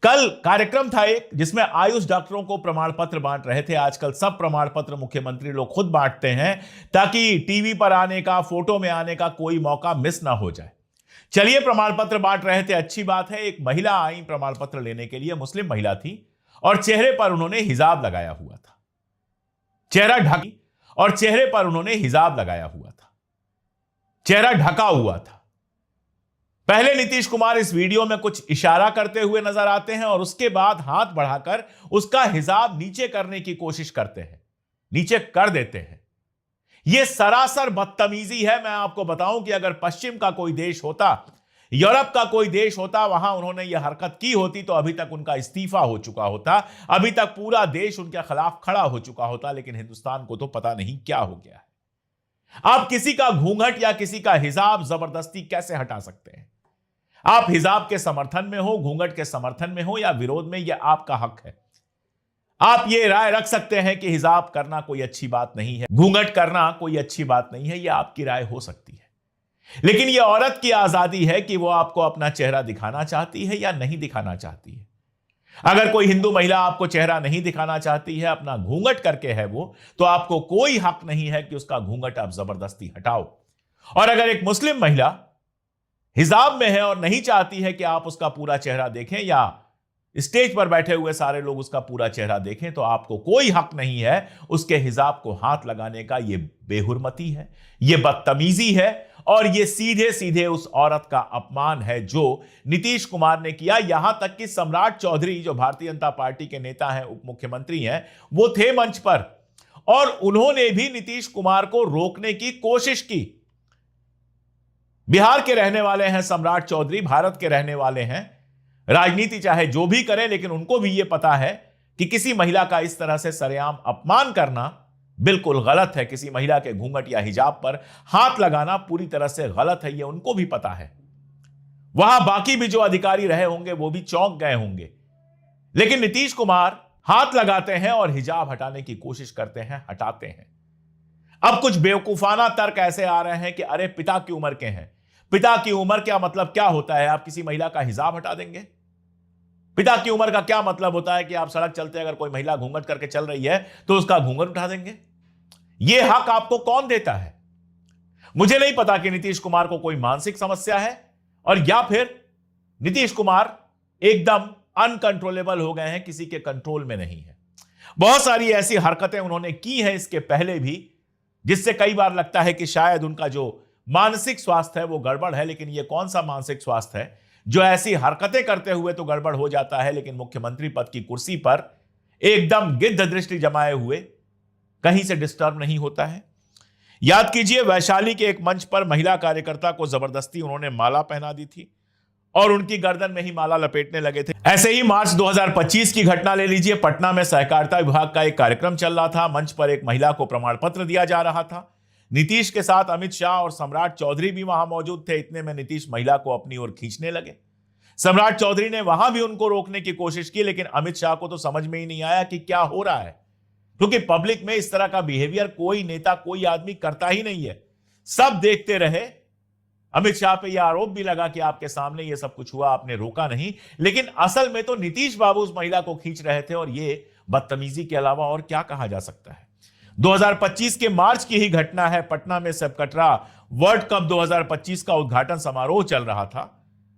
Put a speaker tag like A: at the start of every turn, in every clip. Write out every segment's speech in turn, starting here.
A: कल कार्यक्रम था एक जिसमें आयुष डॉक्टरों को प्रमाण पत्र बांट रहे थे। आजकल सब प्रमाण पत्र मुख्यमंत्री लोग खुद बांटते हैं ताकि टीवी पर आने का, फोटो में आने का कोई मौका मिस ना हो जाए। चलिए, प्रमाण पत्र बांट रहे थे, अच्छी बात है। एक महिला आई प्रमाण पत्र लेने के लिए, मुस्लिम महिला थी और चेहरे पर उन्होंने हिजाब लगाया हुआ था। चेहरा ढकी और चेहरे पर उन्होंने हिजाब लगाया हुआ था, चेहरा ढका हुआ था। पहले नीतीश कुमार इस वीडियो में कुछ इशारा करते हुए नजर आते हैं और उसके बाद हाथ बढ़ाकर उसका हिजाब नीचे करने की कोशिश करते हैं, नीचे कर देते हैं। यह सरासर बदतमीजी है। मैं आपको बताऊं कि अगर पश्चिम का कोई देश होता, यूरोप का कोई देश होता, वहां उन्होंने यह हरकत की होती तो अभी तक उनका इस्तीफा हो चुका होता, अभी तक पूरा देश उनके खिलाफ खड़ा हो चुका होता। लेकिन हिंदुस्तान को तो पता नहीं क्या हो गया है। आप किसी का घूंघट या किसी का हिजाब जबरदस्ती कैसे हटा सकते हैं? आप हिजाब के समर्थन में हो, घूंघट के समर्थन में हो या विरोध में, यह आपका हक है। आप ये राय रख सकते हैं कि हिजाब करना कोई अच्छी बात नहीं है, घूंघट करना कोई अच्छी बात नहीं है, यह आपकी राय हो सकती है। लेकिन यह औरत की आजादी है कि वो आपको अपना चेहरा दिखाना चाहती है या नहीं दिखाना चाहती है। अगर कोई हिंदू महिला आपको चेहरा नहीं दिखाना चाहती है, अपना घूंघट करके है वो, तो आपको कोई हक नहीं है कि उसका घूंघट आप जबरदस्ती हटाओ। और अगर एक मुस्लिम महिला हिजाब में है और नहीं चाहती है कि आप उसका पूरा चेहरा देखें या स्टेज पर बैठे हुए सारे लोग उसका पूरा चेहरा देखें, तो आपको कोई हक नहीं है उसके हिजाब को हाथ लगाने का। यह बेहुरमती है, यह बदतमीजी है और यह सीधे सीधे उस औरत का अपमान है जो नीतीश कुमार ने किया। यहां तक कि सम्राट चौधरी, जो भारतीय जनता पार्टी के नेता हैं, उप मुख्यमंत्री हैं, वो थे मंच पर और उन्होंने भी नीतीश कुमार को रोकने की कोशिश की। बिहार के रहने वाले हैं सम्राट चौधरी, भारत के रहने वाले हैं। राजनीति चाहे जो भी करें, लेकिन उनको भी यह पता है कि किसी महिला का इस तरह से सरेआम अपमान करना बिल्कुल गलत है। किसी महिला के घूंघट या हिजाब पर हाथ लगाना पूरी तरह से गलत है, यह उनको भी पता है। वहां बाकी भी जो अधिकारी रहे होंगे वो भी चौंक गए होंगे। लेकिन नीतीश कुमार हाथ लगाते हैं और हिजाब हटाने की कोशिश करते हैं, हटाते हैं। अब कुछ बेवकूफाना तर्क ऐसे आ रहे हैं कि अरे पिता की उम्र के हैं। पिता की उम्र क्या मतलब क्या होता है? आप किसी महिला का हिजाब हटा देंगे? पिता की उम्र का क्या मतलब होता है कि आप सड़क चलते अगर कोई महिला घूंघट करके चल रही है तो उसका घूंघट उठा देंगे? यह हक आपको कौन देता है? मुझे नहीं पता कि नीतीश कुमार को कोई मानसिक समस्या है और या फिर नीतीश कुमार एकदम अनकंट्रोलेबल हो गए हैं, किसी के कंट्रोल में नहीं है। बहुत सारी ऐसी हरकतें उन्होंने की हैं इसके पहले भी, जिससे कई बार लगता है कि शायद उनका जो मानसिक स्वास्थ्य है वो गड़बड़ है। लेकिन ये कौन सा मानसिक स्वास्थ्य है जो ऐसी हरकतें करते हुए तो गड़बड़ हो जाता है, लेकिन मुख्यमंत्री पद की कुर्सी पर एकदम गिद्ध दृष्टि जमाए हुए कहीं से डिस्टर्ब नहीं होता है। याद कीजिए, वैशाली के एक मंच पर महिला कार्यकर्ता को जबरदस्ती उन्होंने माला पहना दी थी और उनकी गर्दन में ही माला लपेटने लगे थे। ऐसे ही मार्च 2025 की घटना ले लीजिए। पटना में सहकारिता विभाग का एक कार्यक्रम चल रहा था। मंच पर एक महिला को प्रमाण पत्र दिया जा रहा था। नीतीश के साथ अमित शाह और सम्राट चौधरी भी वहां मौजूद थे। इतने में नीतीश महिला को अपनी ओर खींचने लगे। सम्राट चौधरी ने वहां भी उनको रोकने की कोशिश की, लेकिन अमित शाह को तो समझ में ही नहीं आया कि क्या हो रहा है, क्योंकि पब्लिक में इस तरह का बिहेवियर कोई नेता, कोई आदमी करता ही नहीं है। सब देखते रहे। अमित शाह पे यह आरोप भी लगा कि आपके सामने यह सब कुछ हुआ, आपने रोका नहीं, लेकिन असल में तो नीतीश बाबू उस महिला को खींच रहे थे। और यह बदतमीजी के अलावा और क्या कहा जा सकता है? 2025 के मार्च की ही घटना है। पटना में सब कटरा वर्ल्ड कप 2025 का उद्घाटन समारोह चल रहा था।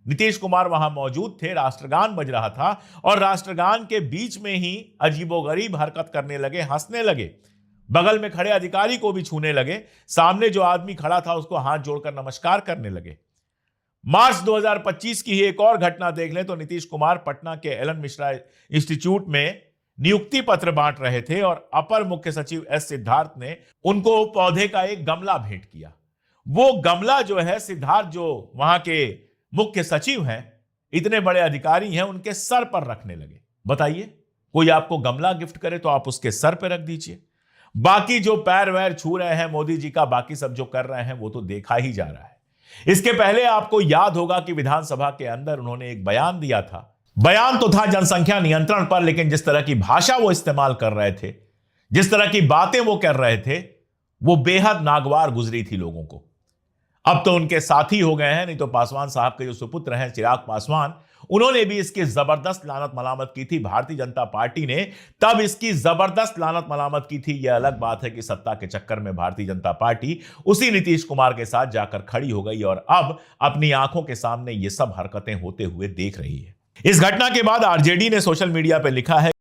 A: नीतीश कुमार वहां मौजूद थे, राष्ट्रगान बज रहा था और राष्ट्रगान के बीच में ही अजीबोगरीब हरकत करने लगे, हंसने लगे, बगल में खड़े अधिकारी को भी छूने लगे, सामने जो आदमी खड़ा था उसको हाथ जोड़कर नमस्कार करने लगे। मार्च 2025 की ही एक और घटना देख लें तो नीतीश कुमार पटना के एलन मिश्रा इंस्टीट्यूट में नियुक्ति पत्र बांट रहे थे और अपर मुख्य सचिव एस सिद्धार्थ ने उनको पौधे का एक गमला भेंट किया। वो गमला जो है, सिद्धार्थ जो वहां के मुख्य सचिव हैं, इतने बड़े अधिकारी हैं, उनके सर पर रखने लगे। बताइए, कोई आपको गमला गिफ्ट करे तो आप उसके सर पर रख दीजिए। बाकी जो पैर वैर छू रहे हैं मोदी जी का, बाकी सब जो कर रहे हैं वो तो देखा ही जा रहा है। इसके पहले आपको याद होगा कि विधानसभा के अंदर उन्होंने एक बयान दिया था। बयान तो था जनसंख्या नियंत्रण पर, लेकिन जिस तरह की भाषा वो इस्तेमाल कर रहे थे, जिस तरह की बातें वो कर रहे थे, वो बेहद नागवार गुजरी थी लोगों को। अब तो उनके साथी हो गए हैं, नहीं तो पासवान साहब के जो सुपुत्र हैं चिराग पासवान, उन्होंने भी इसकी जबरदस्त लानत मलामत की थी। भारतीय जनता पार्टी ने तब इसकी जबरदस्त लानत मलामत की थी। यह अलग बात है कि सत्ता के चक्कर में भारतीय जनता पार्टी उसी नीतीश कुमार के साथ जाकर खड़ी हो गई और अब अपनी आंखों के सामने ये सब हरकतें होते हुए देख रही है। इस घटना के बाद आरजेडी ने सोशल मीडिया पर लिखा है